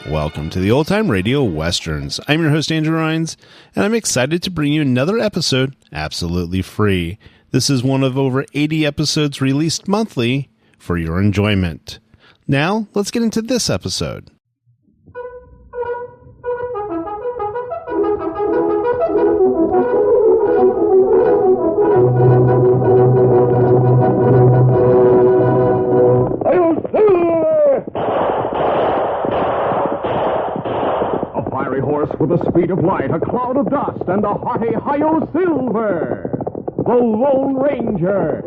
Welcome to the Old Time Radio Westerns. I'm your host, Andrew Rhynes, and I'm excited to bring you another episode absolutely free. This is one of over 80 episodes released monthly for your enjoyment. Now, let's get into this episode. With the speed of light, a cloud of dust, and a hearty Hi-Yo Silver, the Lone Ranger.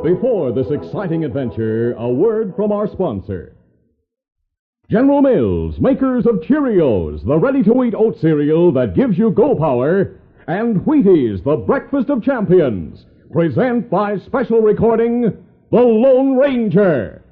Before this exciting adventure, a word from our sponsor. General Mills, makers of Cheerios, the ready-to-eat oat cereal that gives you go power, and Wheaties, the breakfast of champions, present by special recording, The Lone Ranger.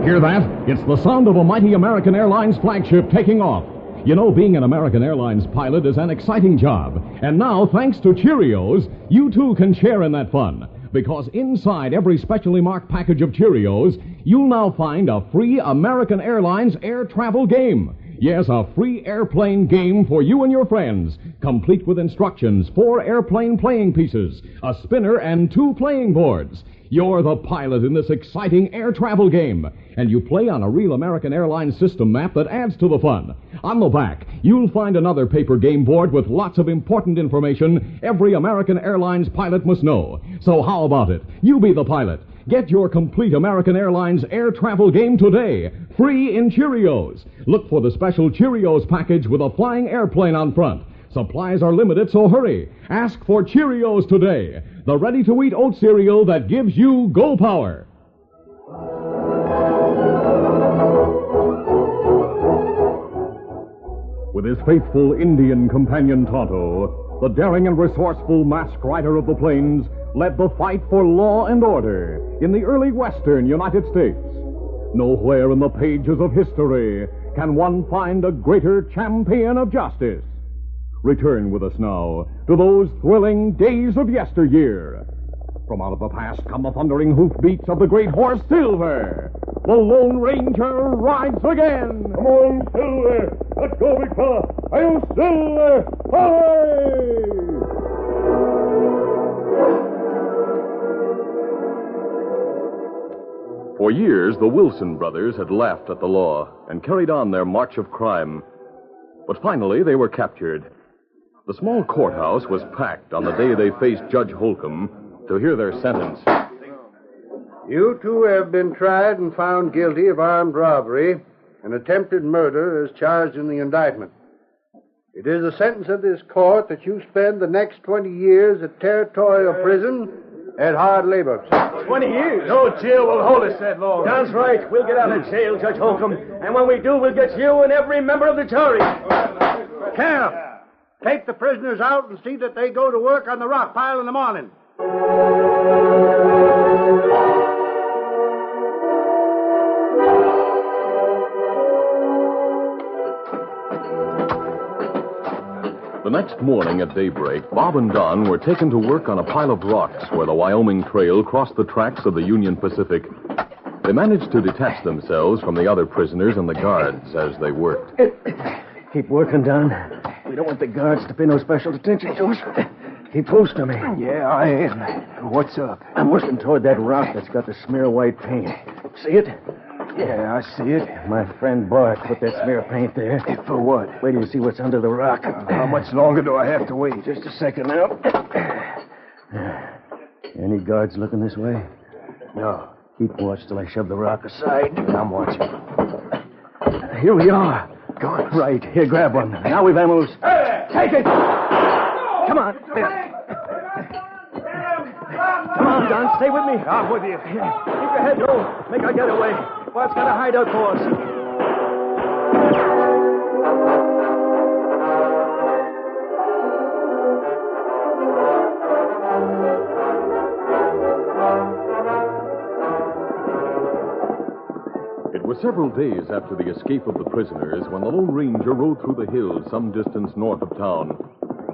Hear that? It's the sound of a mighty American Airlines flagship taking off. You know, being an American Airlines pilot is an exciting job. And now, thanks to Cheerios, you too can share in that fun. Because inside every specially marked package of Cheerios, you'll now find a free American Airlines air travel game. Yes, a free airplane game for you and your friends, complete with instructions, 4 airplane playing pieces, a spinner, and 2 playing boards. You're the pilot in this exciting air travel game, and you play on a real American Airlines system map that adds to the fun. On the back, you'll find another paper game board with lots of important information every American Airlines pilot must know. So how about it? You be the pilot. Get your complete American Airlines air travel game today, free in Cheerios. Look for the special Cheerios package with a flying airplane on front. Supplies are limited, so hurry. Ask for Cheerios today, the ready-to-eat oat cereal that gives you go power. With his faithful Indian companion Tonto, the daring and resourceful masked rider of the plains led the fight for law and order in the early western United States. Nowhere in the pages of history can one find a greater champion of justice. Return with us now to those thrilling days of yesteryear. From out of the past come the thundering hoofbeats of the great horse Silver. The Lone Ranger rides again. Come on, Silver. Let's go, big fella. Hi-yo, Silver. Hooray! For years, the Wilson brothers had laughed at the law and carried on their march of crime. But finally, they were captured. The small courthouse was packed on the day they faced Judge Holcomb to hear their sentence. You two have been tried and found guilty of armed robbery and attempted murder as charged in the indictment. It is the sentence of this court that you spend the next 20 years at Territorial Prison at hard labor. 20 years? No jail will hold us that long. That's right. We'll get out of jail, Judge Holcomb. And when we do, we'll get you and every member of the jury. Sheriff, take the prisoners out and see that they go to work on the rock pile in the morning. The next morning at daybreak, Bob and Don were taken to work on a pile of rocks where the Wyoming Trail crossed the tracks of the Union Pacific. They managed to detach themselves from the other prisoners and the guards as they worked. Keep working, Don. We don't want the guards to pay no special attention to us. Keep close to me. Yeah, I am. What's up? I'm working toward that rock that's got the smear white paint. See it? Yeah, I see it. My friend Bart put that smear paint there. For what? Wait till you see what's under the rock. How much longer do I have to wait? Just a second now. Any guards looking this way? No. Keep watch till I shove the rock aside. I'm watching. Here we are. Guns. Right. Here, grab one. Now we vamos. Take it! Come on. Come on, Don. Stay with me. I'm with you. Keep your head low. Make our getaway. Bart's got a hideout for us. was several days after the escape of the prisoners when the Lone Ranger rode through the hills some distance north of town.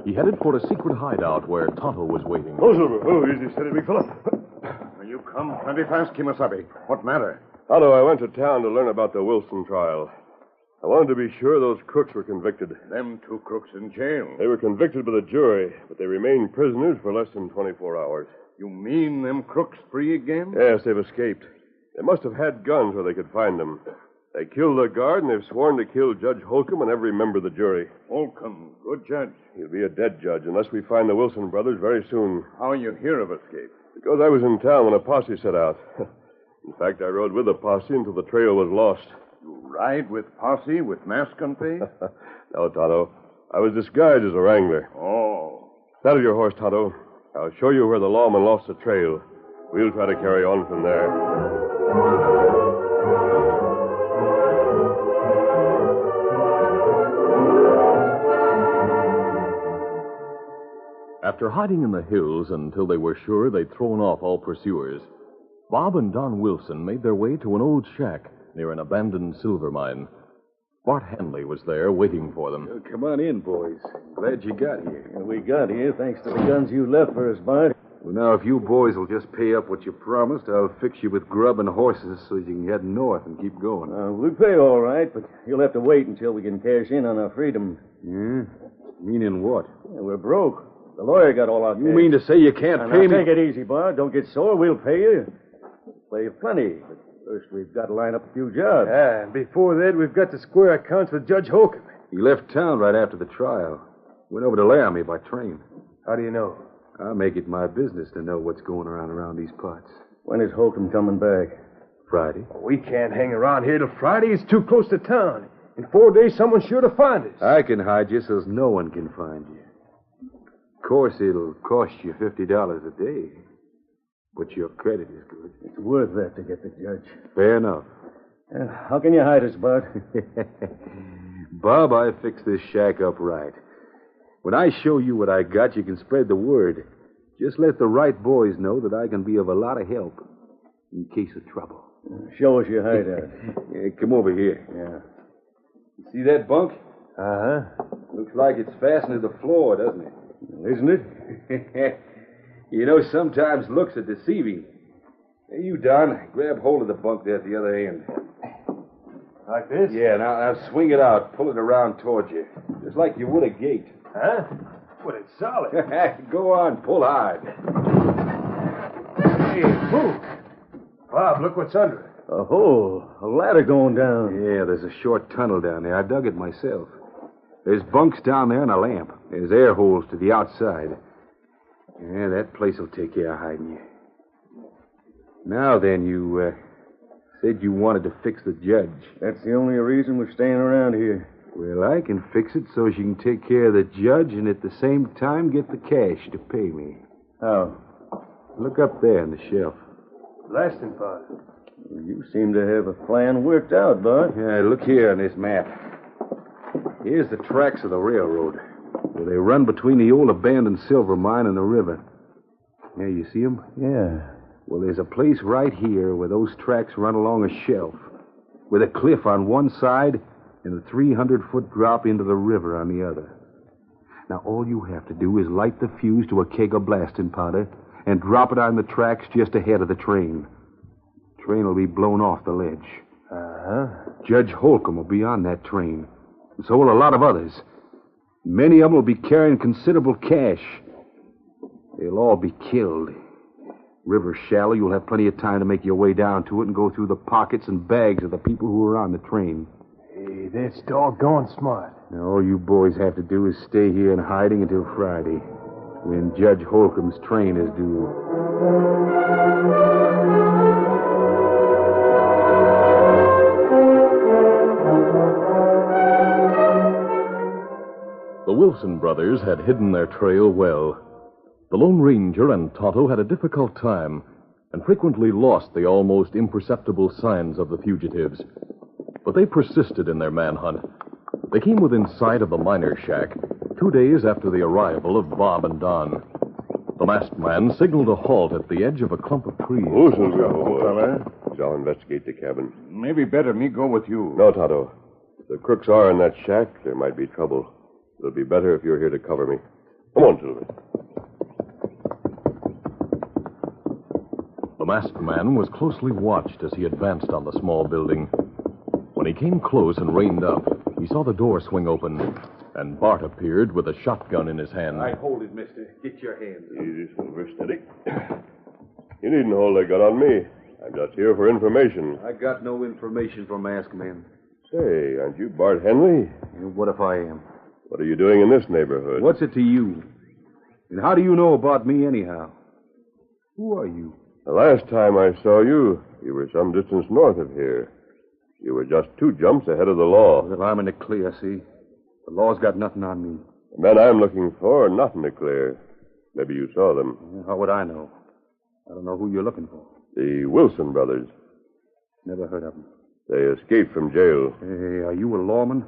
He headed for a secret hideout where Tonto was waiting. Oh, Silver. Oh, easy, steady, big fella. You come plenty fast, Kimasabi. What matter? Tonto, I went to town to learn about the Wilson trial. I wanted to be sure those crooks were convicted. Them two crooks in jail. They were convicted by the jury, but they remained prisoners for less than 24 hours. You mean them crooks free again? Yes, they've escaped. They must have had guns where they could find them. They killed the guard, and they've sworn to kill Judge Holcomb and every member of the jury. Holcomb, good judge. He'll be a dead judge unless we find the Wilson brothers very soon. How you hear of escape? Because I was in town when a posse set out. In fact, I rode with the posse until the trail was lost. You ride with posse with mask and face? No, Tonto. I was disguised as a wrangler. Oh. Saddle your horse, Tonto. I'll show you where the lawman lost the trail. We'll try to carry on from there. After hiding in the hills until they were sure they'd thrown off all pursuers, Bob and Don Wilson made their way to an old shack near an abandoned silver mine. Bart Henley was there waiting for them. Come on in, boys. Glad you got here. We got here thanks to the guns you left for us, Bart. Well, now, if you boys will just pay up what you promised, I'll fix you with grub and horses so you can head north and keep going. We'll pay all right, but you'll have to wait until we can cash in on our freedom. Yeah? Meaning what? Yeah, we're broke. The lawyer got all our cash. You mean to say you can't pay me? Take it easy, Bart. Don't get sore. We'll pay you. Pay you plenty. But first, we've got to line up a few jobs. Yeah, and before that, we've got to square accounts with Judge Holcomb. He left town right after the trial. Went over to Laramie by train. How do you know? I make it my business to know what's going around these parts. When is Holcomb coming back? Friday. We can't hang around here till Friday. It's too close to town. In 4 days, someone's sure to find us. I can hide you so no one can find you. Of course, it'll cost you $50 a day. But your credit is good. It's worth that to get the judge. Fair enough. How can you hide us, Bart? Bob, I fixed this shack up right. When I show you what I got, you can spread the word. Just let the right boys know that I can be of a lot of help in case of trouble. Show us your hideout. Yeah, come over here. Yeah. You see that bunk? Uh-huh. Looks like it's fastened to the floor, doesn't it? Isn't it? You know, sometimes looks are deceiving. Hey, you, Don, grab hold of the bunk there at the other end. Like this? Yeah, now swing it out. Pull it around towards you. Just like you would a gate. Huh? Well, it's solid. Go on, pull hard. Hey, move. Bob, look what's under it. A hole. A ladder going down. Yeah, there's a short tunnel down there. I dug it myself. There's bunks down there and a lamp. There's air holes to the outside. Yeah, that place will take care of hiding you. Now then, you said you wanted to fix the judge. That's the only reason we're staying around here. Well, I can fix it so she can take care of the judge and at the same time get the cash to pay me. How? Look up there on the shelf. Blasting part. You seem to have a plan worked out, Bart. Yeah, look here on this map. Here's the tracks of the railroad. Where they run between the old abandoned silver mine and the river. Yeah, you see them? Yeah. Well, there's a place right here where those tracks run along a shelf. With a cliff on one side and a 300-foot drop into the river on the other. Now, all you have to do is light the fuse to a keg of blasting powder and drop it on the tracks just ahead of the train. The train will be blown off the ledge. Uh-huh. Judge Holcomb will be on that train. And so will a lot of others. Many of them will be carrying considerable cash. They'll all be killed. River's shallow. You'll have plenty of time to make your way down to it and go through the pockets and bags of the people who are on the train. Hey, that's doggone smart. Now, all you boys have to do is stay here in hiding until Friday, when Judge Holcomb's train is due. The Wilson brothers had hidden their trail well. The Lone Ranger and Tonto had a difficult time and frequently lost the almost imperceptible signs of the fugitives. But they persisted in their manhunt. They came within sight of the miner's shack 2 days after the arrival of Bob and Don. The masked man signaled a halt at the edge of a clump of trees. Who's fella? I'll investigate the cabin. Maybe better me go with you. No, Tonto. If the crooks are in that shack, there might be trouble. It'll be better if you're here to cover me. Come on, Silver. The masked man was closely watched as he advanced on the small building. When he came close and reined up, he saw the door swing open, and Bart appeared with a shotgun in his hand. I hold it, mister. Get your hands up. Easy, Silver. Steady. You needn't hold that gun on me. I'm just here for information. I got no information for masked men. Say, aren't you Bart Henley? And what if I am? What are you doing in this neighborhood? What's it to you? And how do you know about me anyhow? Who are you? The last time I saw you, you were some distance north of here. You were just 2 jumps ahead of the law. Well, I'm in the clear, see? The law's got nothing on me. The men I'm looking for are not in the clear. Maybe you saw them. How would I know? I don't know who you're looking for. The Wilson brothers. Never heard of them. They escaped from jail. Hey, are you a lawman?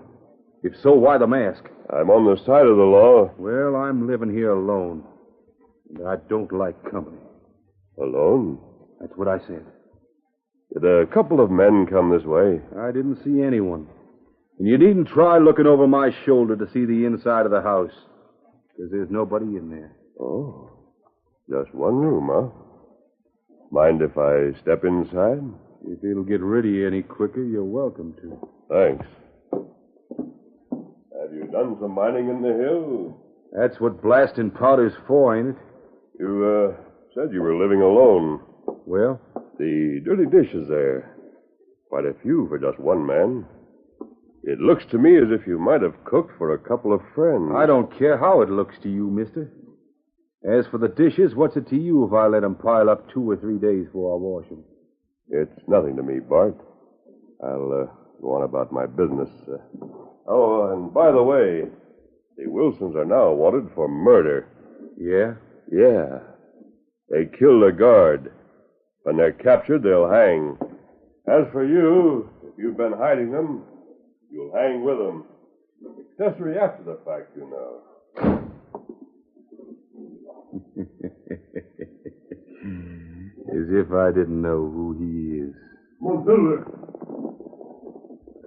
If so, why the mask? I'm on the side of the law. Well, I'm living here alone. And I don't like company. Alone? That's what I said. Did a couple of men come this way? I didn't see anyone. And you needn't try looking over my shoulder to see the inside of the house. Because there's nobody in there. Oh. Just one room, huh? Mind if I step inside? If it'll get rid of you any quicker, you're welcome to. Thanks. Have you done some mining in the hills? That's what blasting powder's for, ain't it? You, said you were living alone. Well? The dirty dishes there. Quite a few for just one man. It looks to me as if you might have cooked for a couple of friends. I don't care how it looks to you, mister. As for the dishes, what's it to you if I let them pile up 2 or 3 days before I wash them? It's nothing to me, Bart. I'll go on about my business. Oh, and by the way, the Wilsons are now wanted for murder. Yeah? Yeah. They killed a guard. When they're captured, they'll hang. As for you, if you've been hiding them, you'll hang with them. Accessory after the fact, you know. As if I didn't know who he is. Silver.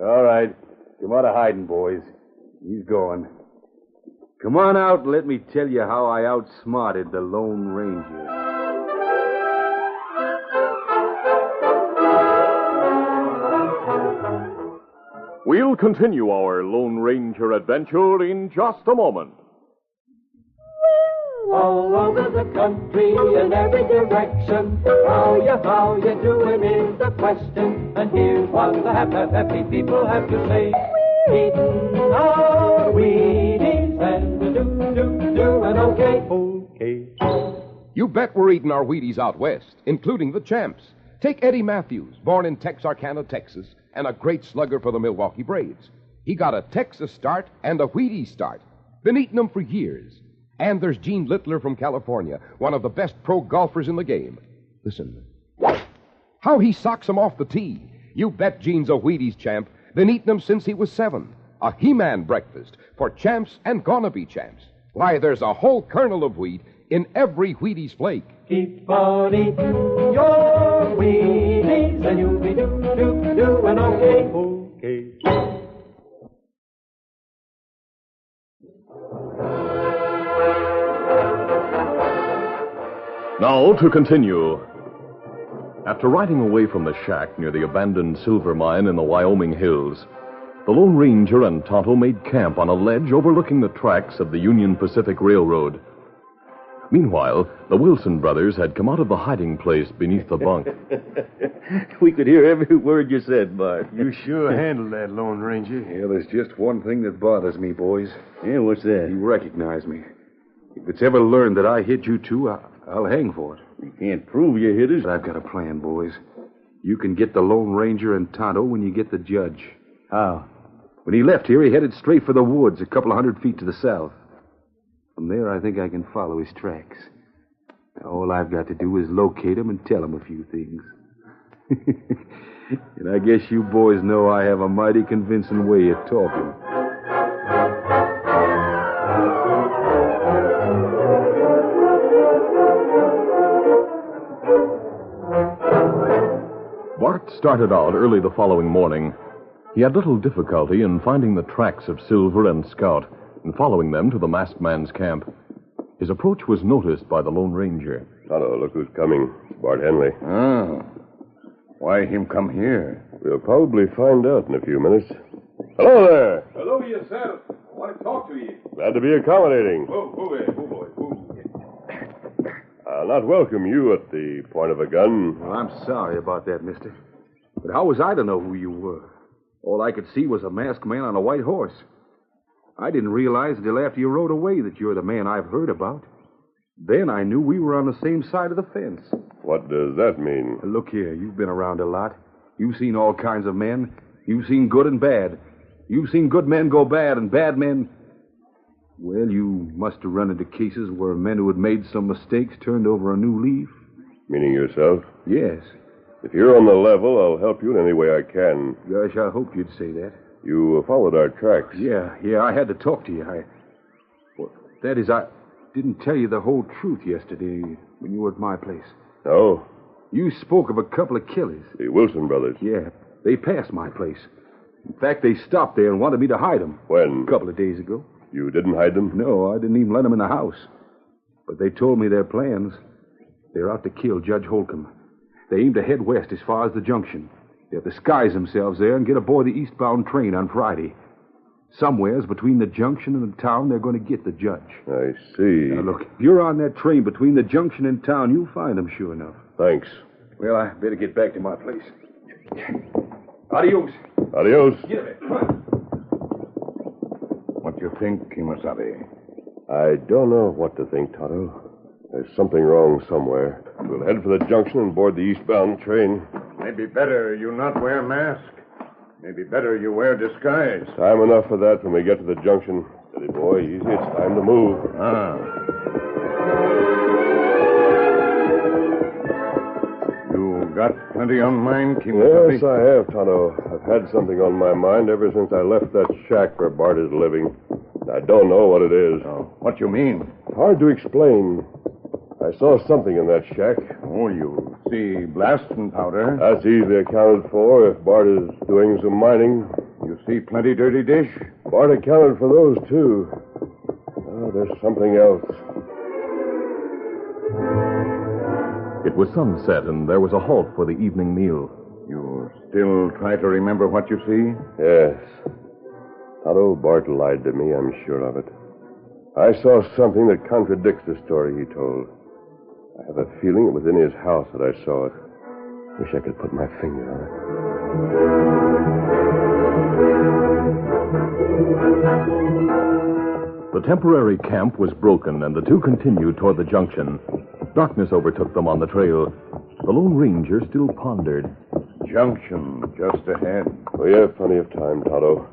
All right. Come out of hiding, boys. He's gone. Come on out and let me tell you how I outsmarted the Lone Ranger. We'll continue our Lone Ranger adventure in just a moment. All over the country, in every direction, how you doing is the question. And here's what the happy people have to say. Eating our Wheaties and doing okay. You bet we're eating our Wheaties out west, including the champs. Take Eddie Matthews, born in Texarkana, Texas, and a great slugger for the Milwaukee Braves. He got a Texas start and a Wheaties start. Been eating them for years. And there's Gene Littler from California, one of the best pro golfers in the game. Listen. How he socks them off the tee. You bet Gene's a Wheaties champ. Been eating them since he was 7. A He-Man breakfast for champs and gonna-be champs. Why, there's a whole kernel of wheat in every Wheaties flake. Keep on eating your Wheaties and you'll be doing okay. Now to continue. After riding away from the shack near the abandoned silver mine in the Wyoming hills, the Lone Ranger and Tonto made camp on a ledge overlooking the tracks of the Union Pacific Railroad. Meanwhile, the Wilson brothers had come out of the hiding place beneath the bunk. We could hear every word you said, Bart. You sure handled that, Lone Ranger. Yeah, there's just one thing that bothers me, boys. Yeah, what's that? You recognize me. If it's ever learned that I hit you two, I'll hang for it. You can't prove you hit us. But I've got a plan, boys. You can get the Lone Ranger and Tonto when you get the judge. How? When he left here, he headed straight for the woods a couple of 100 feet to the south. From there, I think I can follow his tracks. Now, all I've got to do is locate him and tell him a few things. And I guess you boys know I have a mighty convincing way of talking. Bart started out early the following morning. He had little difficulty in finding the tracks of Silver and Scout and following them to the masked man's camp. His approach was noticed by the Lone Ranger. Tonto, look who's coming. Bart Henley. Ah. Why him come here? We'll probably find out in a few minutes. Hello there. Hello, yourself. I want to talk to you. Glad to be accommodating. I'll not welcome you at the point of a gun. Well, I'm sorry about that, mister. But how was I to know who you were? All I could see was a masked man on a white horse. I didn't realize until after you rode away that you're the man I've heard about. Then I knew we were on the same side of the fence. What does that mean? Look here, you've been around a lot. You've seen all kinds of men. You've seen good and bad. You've seen good men go bad and bad men... Well, you must have run into cases where men who had made some mistakes turned over a new leaf. Meaning yourself? Yes. If you're on the level, I'll help you in any way I can. Gosh, I hoped you'd say that. You followed our tracks. Yeah, I had to talk to you. That is, I didn't tell you the whole truth yesterday when you were at my place. No? You spoke of a couple of killers. The Wilson brothers. Yeah, they passed my place. In fact, they stopped there and wanted me to hide them. When? A couple of days ago. You didn't hide them? No, I didn't even let them in the house. But they told me their plans. They're out to kill Judge Holcomb. They aim to head west as far as the junction. They'll disguise themselves there and get aboard the eastbound train on Friday. Somewheres between the junction and the town, they're going to get the judge. I see. Now, look, if you're on that train between the junction and town, you'll find them, sure enough. Thanks. Well, I better get back to my place. Adios. Adios. Get a bit. Come on. What you think, Kimasabi? I don't know what to think, Tonto. There's something wrong somewhere. We'll head for the junction and board the eastbound train. Maybe better you not wear mask. Maybe better you wear disguise. Time enough for that when we get to the junction. Steady, boy. Easy. It's time to move. You got plenty on mind, Kimasabi? Yes, I have, Tonto. I've had something on my mind ever since I left that shack where Bart is living. I don't know what it is. Oh, what you mean? Hard to explain. I saw something in that shack. Oh, you see blasting powder. That's easily accounted for if Bart is doing some mining. You see plenty dirty dish? Bart accounted for those, too. Oh, there's something else. It was sunset, and there was a halt for the evening meal. You still try to remember what you see? Yes. Although Bart lied to me, I'm sure of it. I saw something that contradicts the story he told. I have a feeling it was in his house that I saw it. Wish I could put my finger on it. The temporary camp was broken, and the two continued toward the junction. Darkness overtook them on the trail. The Lone Ranger still pondered. Junction just ahead. We have plenty of time, Tonto.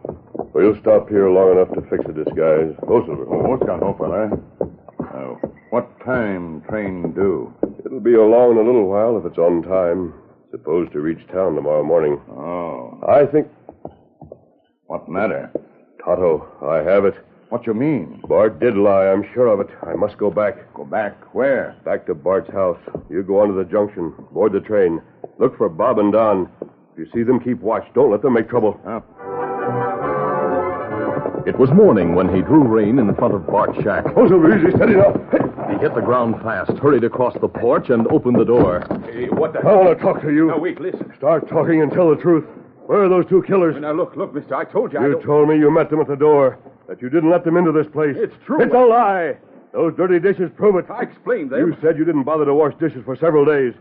We'll stop here long enough to fix a disguise. Go, Silver. What's got hope, fella? What time train due? It'll be along in a little while if it's on time. Supposed to reach town tomorrow morning. Oh. I think... What matter? Tonto, I have it. What you mean? Bart did lie, I'm sure of it. I must go back. Go back? Where? Back to Bart's house. You go on to the junction. Board the train. Look for Bob and Don. If you see them, keep watch. Don't let them make trouble. It was morning when he drew rein in front of Bart's shack. Oh, Silver, easy. Steady now. He hit the ground fast, hurried across the porch, and opened the door. Hey, what the... I want to talk to you. Now, wait, listen. Start talking and tell the truth. Where are those two killers? Now, look, mister, I told you You told me you met them at the door, that you didn't let them into this place. It's true. It's a lie. Those dirty dishes prove it. I explained them. You said you didn't bother to wash dishes for several days.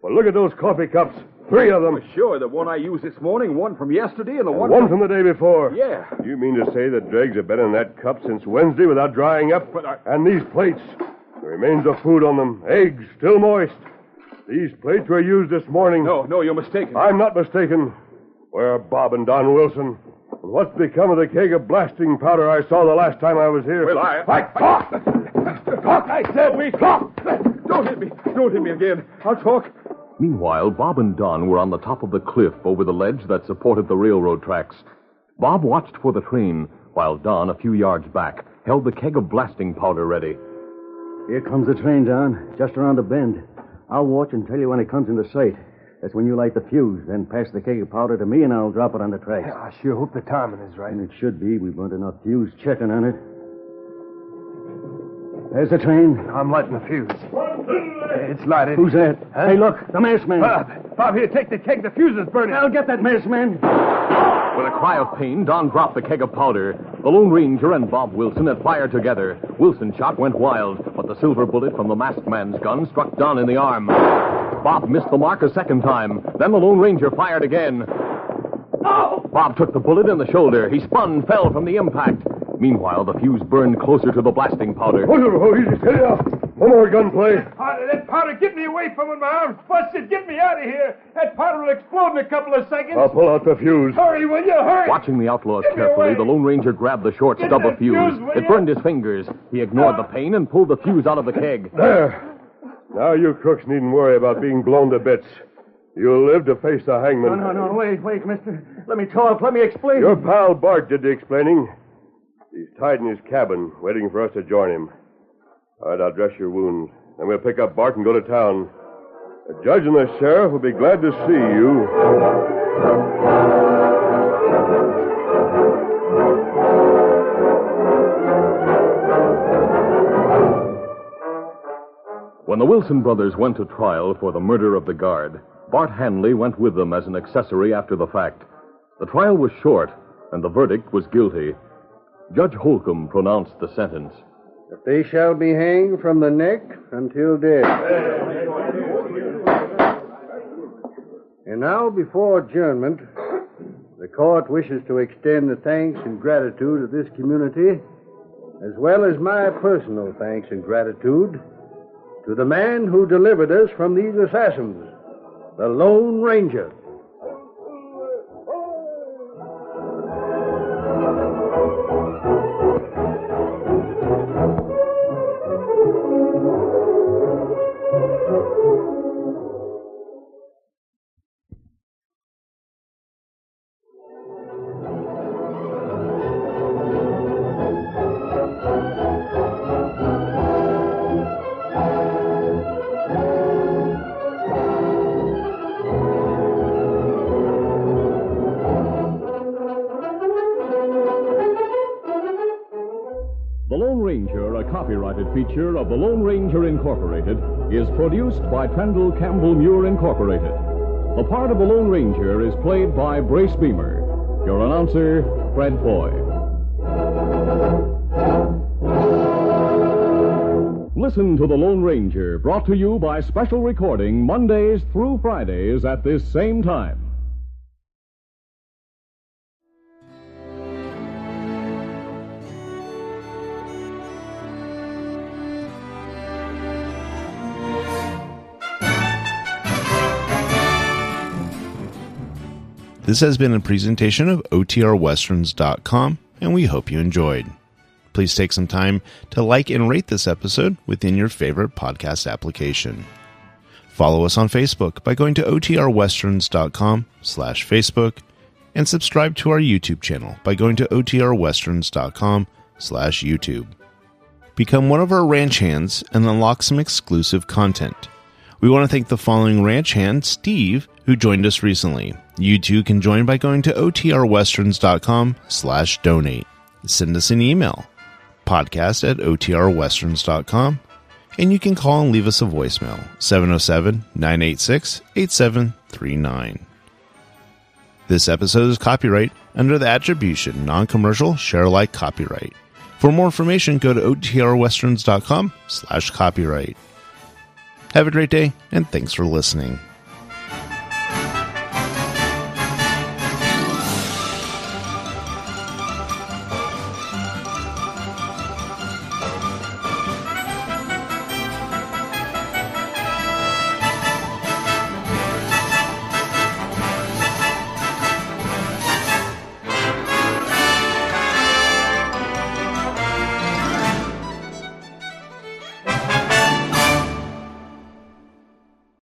Well, look at those coffee cups. 3 of them. Well, sure, the one I used this morning, one from yesterday, and the one... One from the day before. Yeah. You mean to say that dregs have been in that cup since Wednesday without drying up? And these plates, the remains of food on them, eggs, still moist. These plates were used this morning. No, you're mistaken. I'm not mistaken. Where are Bob and Don Wilson? And what's become of the keg of blasting powder I saw the last time I was here? Well, Talk! Talk, I said! Talk! Don't hit me. Don't hit me again. I'll talk. Meanwhile, Bob and Don were on the top of the cliff over the ledge that supported the railroad tracks. Bob watched for the train, while Don, a few yards back, held the keg of blasting powder ready. Here comes the train, Don. Just around the bend. I'll watch and tell you when it comes into sight. That's when you light the fuse, then pass the keg of powder to me, and I'll drop it on the tracks. I sure hope the timing is right. And it should be. We burnt enough fuse checking on it. There's the train. I'm lighting the fuse. It's lighted. Who's that? Huh? Hey, look, the masked man. Bob, here, take the keg. The fuse is burning. I'll get that masked man. With a cry of pain, Don dropped the keg of powder. The Lone Ranger and Bob Wilson had fired together. Wilson's shot went wild, but the silver bullet from the masked man's gun struck Don in the arm. Bob missed the mark a second time. Then the Lone Ranger fired again. Bob took the bullet in the shoulder. He spun, fell from the impact. Meanwhile, the fuse burned closer to the blasting powder. Easy, steady off. No more gunplay. That powder, get me away from it. My arm's busted. Get me out of here. That powder will explode in a couple of seconds. I'll pull out the fuse. Hurry, will you? Hurry. Watching the outlaws carefully, the Lone Ranger grabbed the short stub of fuse. It burned his fingers. He ignored the pain and pulled the fuse out of the keg. There. Now you crooks needn't worry about being blown to bits. You'll live to face the hangman. No, wait, mister. Let me talk. Let me explain. Your pal Bart did the explaining. He's tied in his cabin, waiting for us to join him. All right, I'll dress your wounds. Then we'll pick up Bart and go to town. The judge and the sheriff will be glad to see you. When the Wilson brothers went to trial for the murder of the guard, Bart Hanley went with them as an accessory after the fact. The trial was short, and the verdict was guilty. Judge Holcomb pronounced the sentence. That they shall be hanged from the neck until dead. And now, before adjournment, the court wishes to extend the thanks and gratitude of this community, as well as my personal thanks and gratitude, to the man who delivered us from these assassins, the Lone Ranger. The Lone Ranger, a copyrighted feature of the Lone Ranger Incorporated, is produced by Trendle Campbell Muir Incorporated. The part of the Lone Ranger is played by Brace Beamer. Your announcer, Fred Foy. Listen to The Lone Ranger, brought to you by special recording Mondays through Fridays at this same time. This has been a presentation of OTRWesterns.com, and we hope you enjoyed. Please take some time to like and rate this episode within your favorite podcast application. Follow us on Facebook by going to OTRWesterns.com/Facebook, and subscribe to our YouTube channel by going to OTRWesterns.com/YouTube. Become one of our ranch hands and unlock some exclusive content. We want to thank the following ranch hand, Steve, who joined us recently. You too can join by going to OTRWesterns.com/donate. Send us an email, podcast@OTRWesterns.com, and you can call and leave us a voicemail, 707-986-8739. This episode is copyright under the attribution, non-commercial, share-alike copyright. For more information, go to OTRWesterns.com/copyright. Have a great day, and thanks for listening.